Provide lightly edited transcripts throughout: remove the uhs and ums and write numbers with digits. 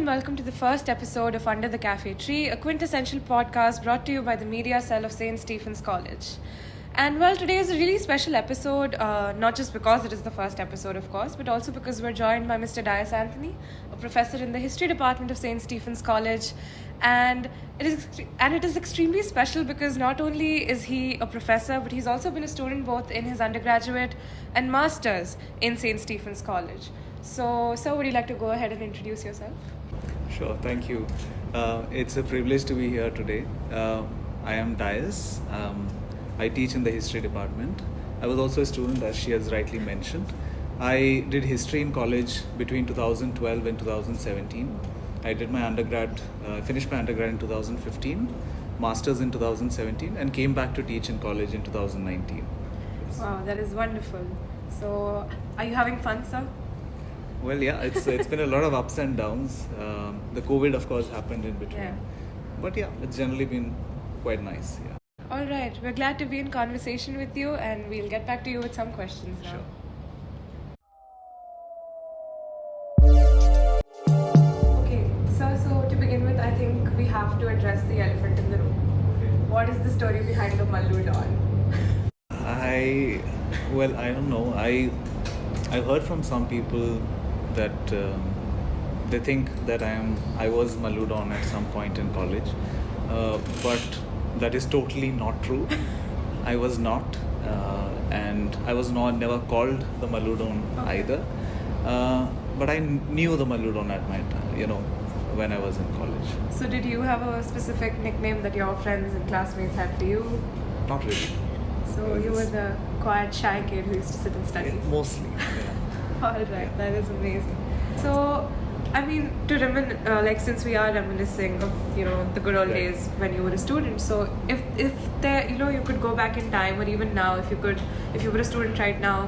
and welcome to the first episode of Under the Cafe Tree, a quintessential podcast brought to you by the media cell of St. Stephen's College. And well, today is a really special episode, not just because it is the first episode, of course, but also because we're joined by Mr. Antony, a professor in the history department of St. Stephen's College. And it is extremely special because not only is he a professor, but he's also been a student both in his undergraduate and masters in St. Stephen's College. So, sir, would you like to go ahead and introduce yourself? Sure, thank you. It's a privilege to be here today. I am Tayal. I teach in the history department. I was also a student, as she has rightly mentioned. I did history in college between 2012 and 2017. I did my undergrad, finished my undergrad in 2015, masters in 2017, and came back to teach in college in 2019. Wow, that is wonderful. So, are you having fun, sir? Well, yeah, it's been a lot of ups and downs. The COVID, of course, happened in between. Yeah. But yeah, it's generally been quite nice. Yeah. All right, we're glad to be in conversation with you, and we'll get back to you with some questions now. Sure. Okay, so to begin with, I think we have to address the elephant in the room. What is the story behind the Mallu Doll? I don't know. I've heard from some people that they think that I was Mallu Doll at some point in college, but that is totally not true. I was not, and I was never called the Mallu Doll either. But I knew the Mallu Doll at my time, when I was in college. So did you have a specific nickname that your friends and classmates had for you? Not really. So you were the quiet, shy kid who used to sit and study? Yeah, mostly. Yeah. All right, that is amazing. So, I mean, since we are reminiscing of the good old days when you were a student. So, if there you could go back in time, or even now, if you were a student right now,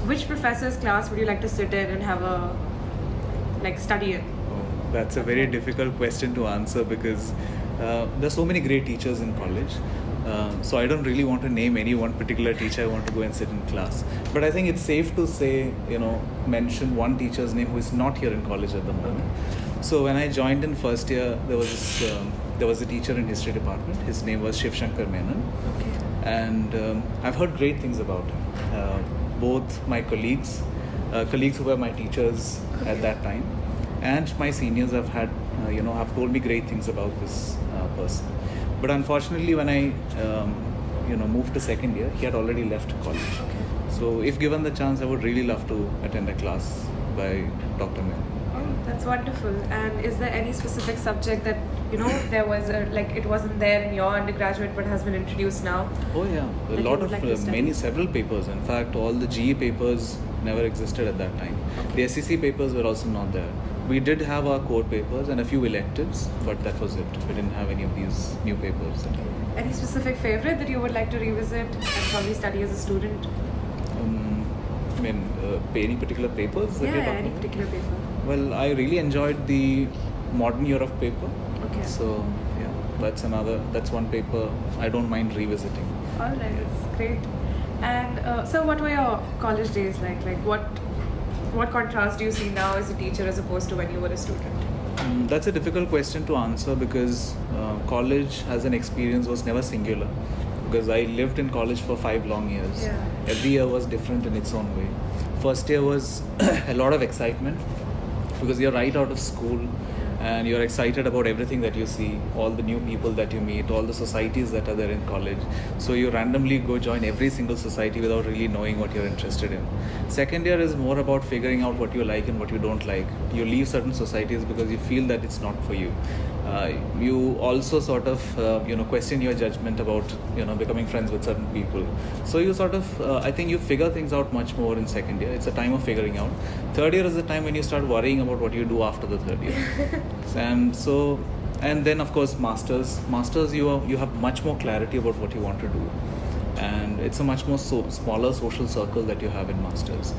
which professor's class would you like to sit in and have a study in? Oh, that's a very difficult question to answer because there's so many great teachers in college. So I don't really want to name any one particular teacher I want to go and sit in class. But I think it's safe to say, mention one teacher's name who is not here in college at the moment. So when I joined in first year, there was a teacher in history department. His name was Shiv Shankar Menon. Okay. And I've heard great things about him. Both my colleagues who were my teachers at that time, and my seniors have told me great things about this person. But unfortunately, when I, moved to second year, he had already left college. Okay. So if given the chance, I would really love to attend a class by Dr. Menon. Oh, that's wonderful. And is there any specific subject that, there was, it wasn't there in your undergraduate but has been introduced now? Oh yeah, a lot of, several papers. In fact, all the GE papers never existed at that time. Okay. The SEC papers were also not there. We did have our core papers and a few electives, but that was it. We didn't have any of these new papers. Any specific favorite that you would like to revisit and probably study as a student? Any particular papers? Yeah, any particular paper. Well, I really enjoyed the modern Europe paper. Okay. So, yeah, that's one paper I don't mind revisiting. All right, that's great. And so what were your college days like? What contrast do you see now as a teacher as opposed to when you were a student? That's a difficult question to answer because college as an experience was never singular. Because I lived in college for 5 long years. Yeah. Every year was different in its own way. First year was a lot of excitement because you're right out of school and you're excited about everything that you see, all the new people that you meet, all the societies that are there in college. So you randomly go join every single society without really knowing what you're interested in. Second year is more about figuring out what you like and what you don't like. You leave certain societies because you feel that it's not for you. You also sort of, question your judgment about, becoming friends with certain people. So you sort of, I think you figure things out much more in second year. It's a time of figuring out. Third year is the time when you start worrying about what you do after the third year. And then of course masters you have much more clarity about what you want to do, and it's a much more smaller social circle that you have in masters.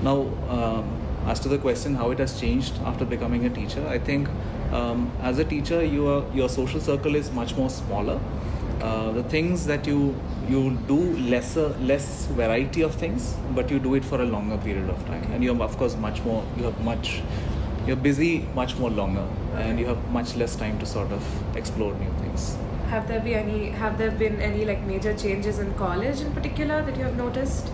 Now as to the question how it has changed after becoming a teacher, I think as a teacher your social circle is much more smaller. The things that you do less variety of things, but you do it for a longer period of time, and you have of course much you're busy much more longer, and you have much less time to sort of explore new things. Have there been any like major changes in college in particular that you have noticed?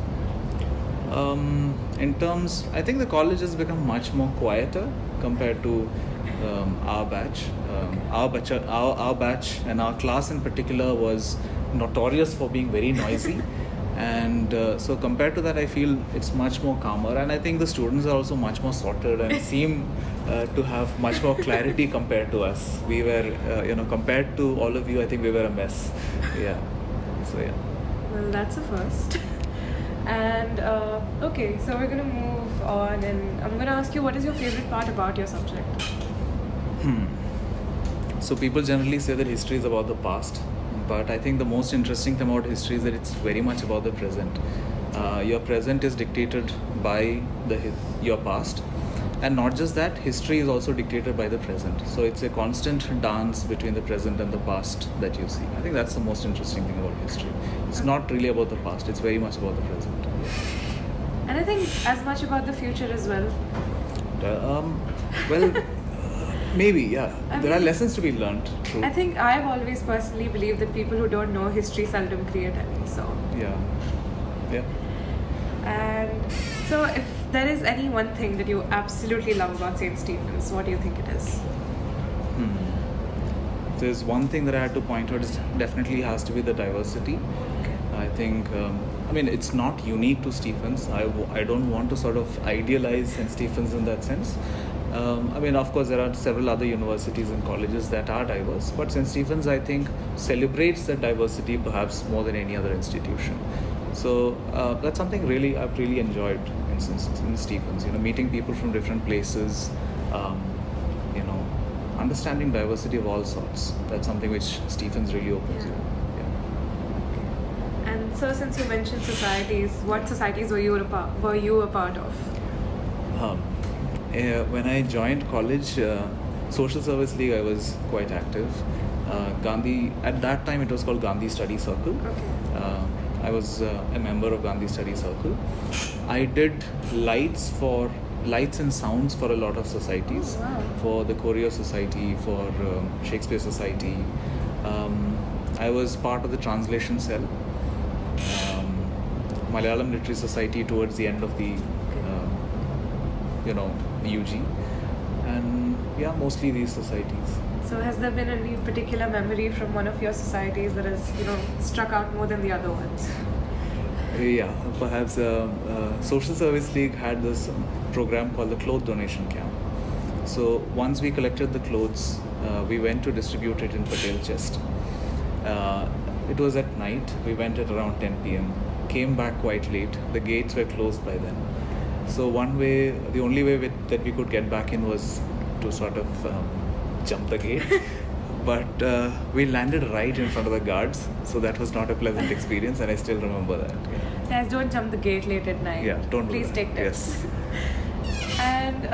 In terms, I think the college has become much more quieter compared to our batch. Our batch and our class in particular was notorious for being very noisy. And so compared to that, I feel it's much more calmer, and I think the students are also much more sorted and seem to have much more clarity compared to us. We were, compared to all of you, I think we were a mess. Yeah. So yeah. Well, that's a first. And okay, so we're gonna move on, and I'm gonna ask you, what is your favorite part about your subject? So people generally say that history is about the past, but I think the most interesting thing about history is that it's very much about the present. Your present is dictated by your past, and not just that, history is also dictated by the present. So it's a constant dance between the present and the past that you see. I think that's the most interesting thing about history. It's not really about the past, it's very much about the present. And I think as much about the future as well. Maybe, yeah. There are lessons to be learned. True. I think I've always personally believed that people who don't know history seldom create any. So yeah. And so, if there is any one thing that you absolutely love about St. Stephen's, what do you think it is? There's one thing that I had to point out, is definitely has to be the diversity. Okay. I think, it's not unique to Stephen's. I don't want to sort of idealize St. Stephen's in that sense. Of course, there are several other universities and colleges that are diverse, but St. Stephen's, I think, celebrates that diversity perhaps more than any other institution. So that's something I've really enjoyed in Stephen's. Meeting people from different places, understanding diversity of all sorts. That's something which Stephen's really opens you. Yeah. And so, since you mentioned societies, what societies were you a part of? When I joined college, Social Service League, I was quite active. Gandhi, at that time it was called Gandhi Study Circle. Okay. I was a member of Gandhi Study Circle. I did lights and sounds for a lot of societies. Oh, wow. For the Choreo Society, for Shakespeare Society. I was part of the translation cell. Malayalam Literary Society towards the end of the UG, and mostly these societies. So has there been any particular memory from one of your societies that has struck out more than the other ones? Yeah, perhaps Social Service League had this program called the Cloth Donation Camp. So once we collected the clothes, we went to distribute it in Patel Chest. It was at night. We went at around 10 p.m. Came back quite late. The gates were closed by then. So the only way that we could get back in was to sort of jump the gate. But we landed right in front of the guards, so that was not a pleasant experience, and I still remember that. Yeah. Guys, don't jump the gate late at night. Yeah, don't Please do that. take tips. Yes. And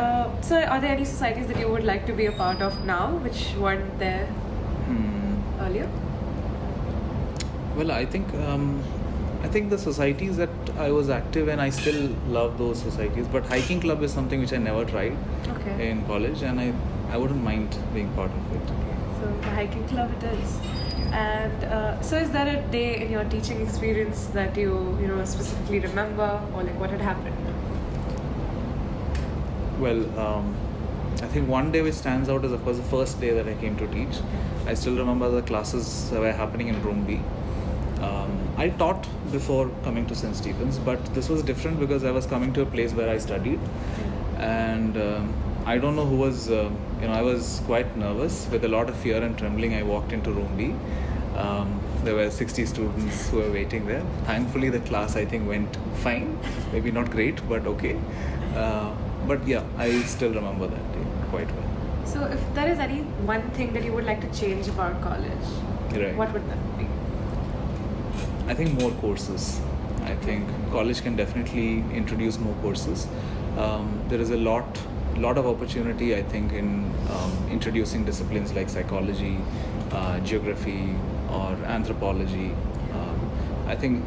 so, are there any societies that you would like to be a part of now, which weren't there earlier? Well, I think the societies that I was active in, I still love those societies. But hiking club is something which I never tried in college, and I wouldn't mind being part of it. So the hiking club it is. And so, is there a day in your teaching experience that you specifically remember, or like what had happened? Well, I think one day which stands out is, of course, the first day that I came to teach. I still remember the classes that were happening in room B. I taught before coming to St. Stephen's, but this was different because I was coming to a place where I studied, and I don't know who was, I was quite nervous. With a lot of fear and trembling, I walked into room B. There were 60 students who were waiting there. Thankfully, the class, I think, went fine. Maybe not great, but okay. But yeah, I still remember that day quite well. So if there is any one thing that you would like to change about college, what would that be? I think more courses. I think college can definitely introduce more courses. There is a lot of opportunity, I think, in introducing disciplines like psychology, geography, or anthropology. I think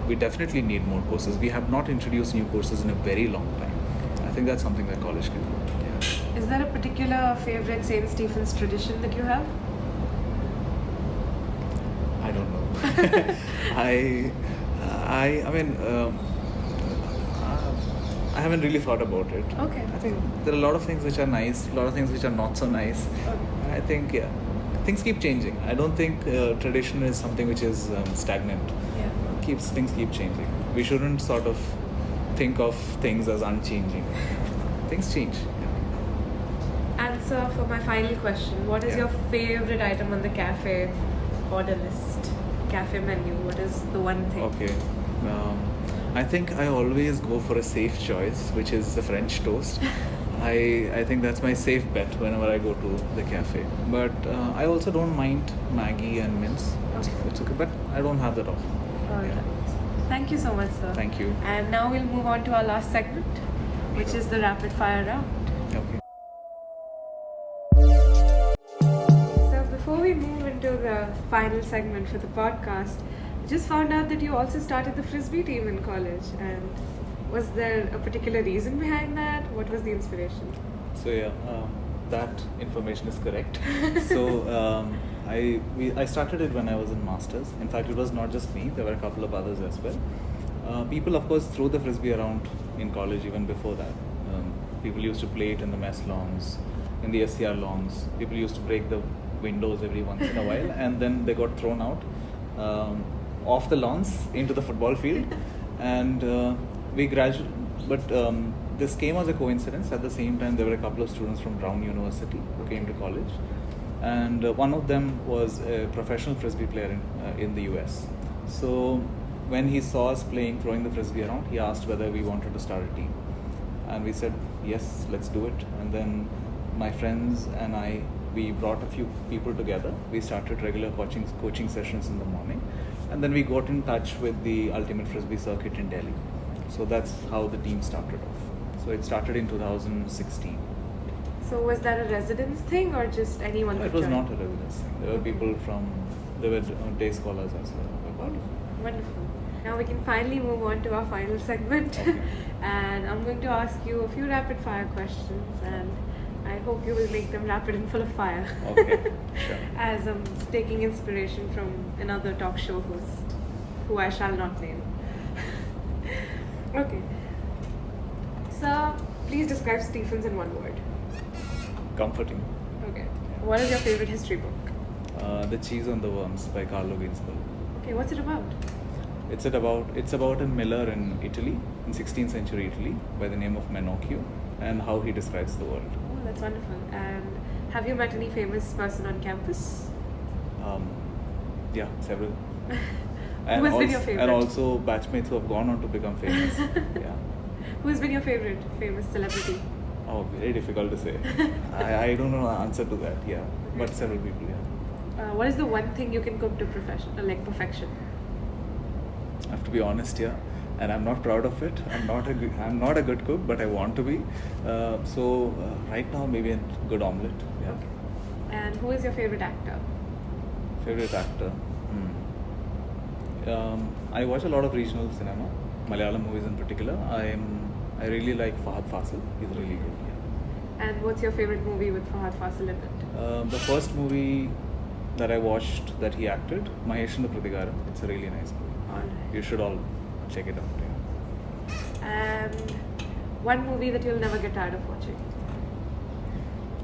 we definitely need more courses. We have not introduced new courses in a very long time. I think that's something that college can do. Yeah. Is there a particular favorite St. Stephen's tradition that you have? I don't know. I mean, I haven't really thought about it. Okay. I think there are a lot of things which are nice, a lot of things which are not so nice. Okay. I think things keep changing. I don't think tradition is something which is stagnant. Yeah. Things keep changing. We shouldn't sort of think of things as unchanging. Things change. And so, for my final question, what is Yeah. your favorite item on the cafe order list? Cafe menu. What is the one thing? Okay. I think I always go for a safe choice, which is the French toast. I think that's my safe bet whenever I go to the cafe. But I also don't mind Maggie and mince. It's okay, but I don't have that often. All Yeah. right. Thank you so much, sir. Thank you. And now we'll move on to our last segment, which Sure. is the rapid fire round. Okay. So before we move into the final segment for the podcast, I just found out that you also started the frisbee team in college. And was there a particular reason behind that? What was the inspiration? So yeah, that information is correct. So I started it when I was in masters. In fact, it was not just me. There were a couple of others as well. People, of course, threw the frisbee around in college even before that. People used to play it in the mess lawns, in the SCR lawns. People used to break the windows every once in a while, and then they got thrown out off the lawns into the football field. And we graduated, but this came as a coincidence. At the same time, there were a couple of students from Brown University who came to college, and one of them was a professional frisbee player in the US. So when he saw us throwing the frisbee around, he asked whether we wanted to start a team, and we said yes, let's do it. And then my friends and we brought a few people together. We started regular coaching sessions in the morning, and then we got in touch with the Ultimate Frisbee Circuit in Delhi. So that's how the team started off. So it started in 2016. So was that a residence thing or just anyone No, could it was join? not a residence thing. There were Okay. people there were day scholars as well. Wonderful. Now we can finally move on to our final segment. Okay. And I'm going to ask you a few rapid fire questions, and I hope you will make them rapid and full of fire. Okay, sure. As I'm taking inspiration from another talk show host, who I shall not name. Okay. So, please describe Stephens in one word. Comforting. Okay. What is your favorite history book? The Cheese on the Worms by Carlo Ginzburg. Okay, what's it about? It's about a miller in Italy, in 16th century Italy, by the name of Menocchio, and how he describes the world. Oh, that's wonderful. And have you met any famous person on campus? Yeah, several. Who has been your favorite? And also batchmates who have gone on to become famous. Yeah. Who has been your favorite famous celebrity? Oh, very difficult to say. I don't know the answer to that. Yeah, but several people. Yeah. What is the one thing you can cook to perfection? I have to be honest here, and I'm not proud of it. I'm not a good cook, but I want to be. So right now, maybe a good omelette. Yeah. Okay. And who is your favorite actor? Favorite actor. I watch a lot of regional cinema, Malayalam movies in particular. I really like Fahad Fasil. He's really good. Yeah. And what's your favorite movie with Fahad Fasil in it? The first movie that I watched that he acted, Mahesh and the Pratigaram. It's a really nice movie. Alright. You should all check it out. Yeah. And one movie that you'll never get tired of watching?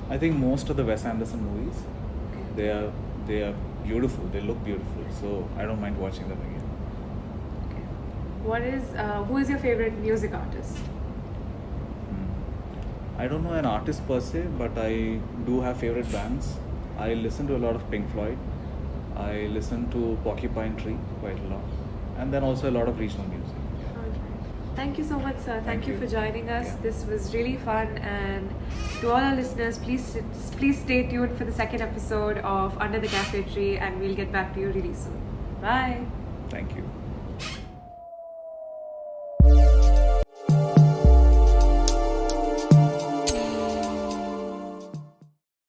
I think most of the Wes Anderson movies, Okay. they are beautiful. They look beautiful. So I don't mind watching them again. Okay. Who is your favorite music artist? I don't know an artist per se, but I do have favorite bands. I listen to a lot of Pink Floyd. I listen to Porcupine Tree quite a lot. And then also a lot of regional music. Alright. Thank you so much, sir. Thank you you. for joining us. Yeah. This was really fun. And to all our listeners, please stay tuned for the second episode of Under the Cafe Tree, and we'll get back to you really soon. Bye. Thank you.